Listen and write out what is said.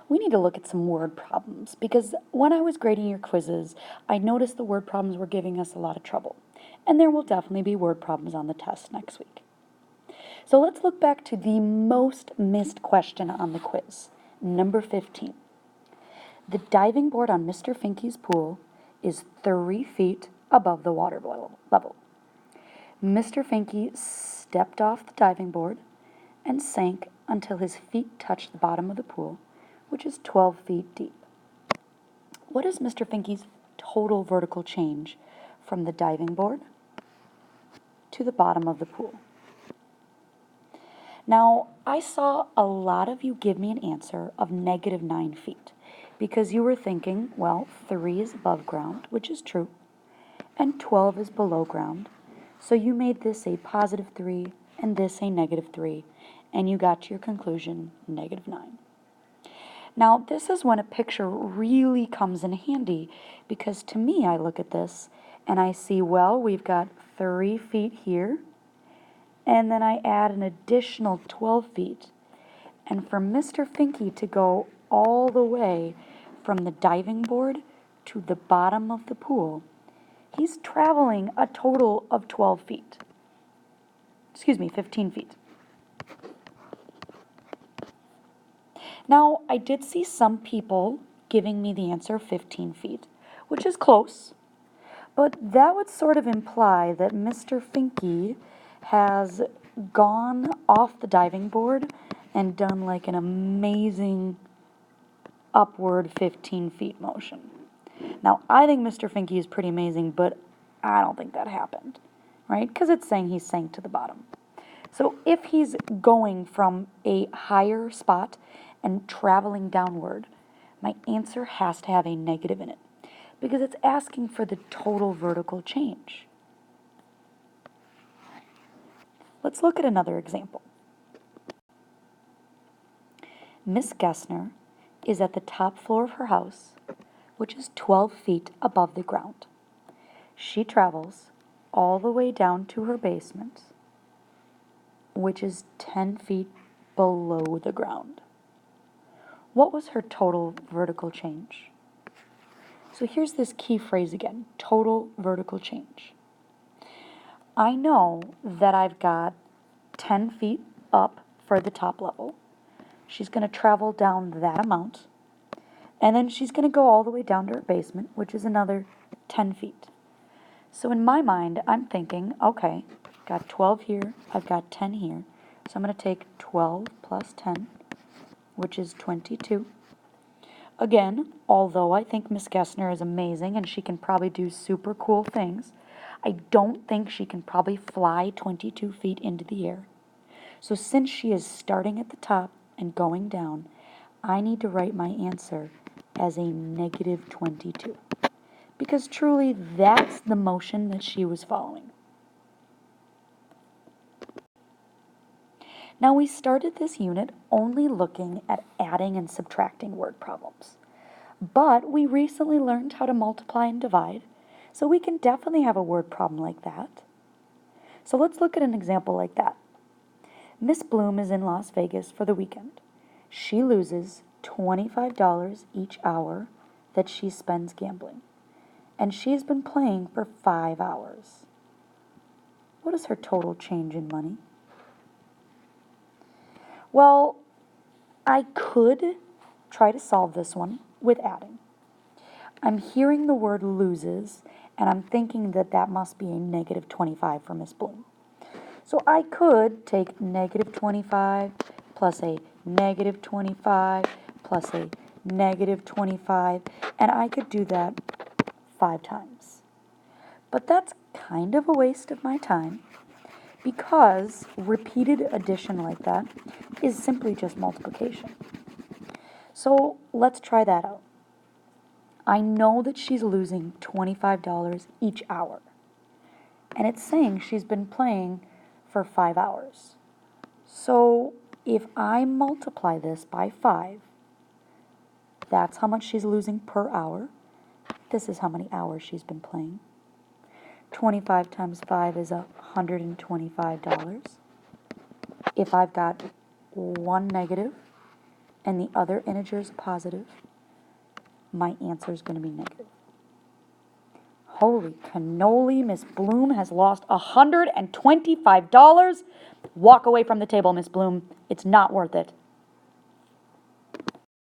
we need to look at some word problems because when I was grading your quizzes, I noticed the word problems were giving us a lot of trouble. And there will definitely be word problems on the test next week. So let's look back to the most missed question on the quiz, number 15. The diving board on Mr. Finke's pool is 3 feet above the water level. Mr. Finke stepped off the diving board and sank until his feet touched the bottom of the pool, which is 12 feet deep. What is Mr. Finke's total vertical change from the diving board to the bottom of the pool? Now, I saw a lot of you give me an answer of negative 9 feet because you were thinking, well, 3 is above ground, which is true, and 12 is below ground. So you made this a positive 3 and this a negative 3, and you got to your conclusion, negative 9. Now, this is when a picture really comes in handy because to me, I look at this and I see, well, we've got 3 feet here, and then I add an additional 12 feet. And for Mr. Finke to go all the way from the diving board to the bottom of the pool, he's traveling a total of 12 feet. 15 feet. Now, I did see some people giving me the answer 15 feet, which is close, but that would sort of imply that Mr. Finke has gone off the diving board and done like an amazing upward 15 feet motion. Now, I think Mr. Finke is pretty amazing, but I don't think that happened, right? Because it's saying he sank to the bottom. So if he's going from a higher spot and traveling downward, my answer has to have a negative in it because it's asking for the total vertical change. Let's look at another example. Miss Gessner is at the top floor of her house, which is 12 feet above the ground. She travels all the way down to her basement, which is 10 feet below the ground. What was her total vertical change? So here's this key phrase again, total vertical change. I know that I've got 10 feet up for the top level. She's going to travel down that amount, and then she's going to go all the way down to her basement, which is another 10 feet. So in my mind, I'm thinking, okay, got 12 here, I've got 10 here, so I'm going to take 12 plus 10, which is 22. Again, although I think Miss Gessner is amazing and she can probably do super cool things, I don't think she can probably fly 22 feet into the air. So since she is starting at the top and going down, I need to write my answer as a negative 22. Because truly, that's the motion that she was following. Now, we started this unit only looking at adding and subtracting word problems. But we recently learned how to multiply and divide, so we can definitely have a word problem like that. So let's look at an example like that. Miss Bloom is in Las Vegas for the weekend. She loses $25 each hour that she spends gambling, and she's been playing for 5 hours. What is her total change in money? Well, I could try to solve this one with adding. I'm hearing the word loses, and I'm thinking that that must be a negative 25 for Miss Bloom. So I could take negative 25 plus a negative 25 plus a negative 25, and I could do that 5 times. But that's kind of a waste of my time because repeated addition like that is simply just multiplication. So let's try that out. I know that she's losing $25 each hour, and it's saying she's been playing for 5 hours. So if I multiply this by 5, that's how much she's losing per hour. This is how many hours she's been playing. 25 times 5 is $125. If I've got one negative and the other integer is positive, my answer is going to be negative. Holy cannoli, Miss Bloom has lost $125. Walk away from the table, Miss Bloom. It's not worth it.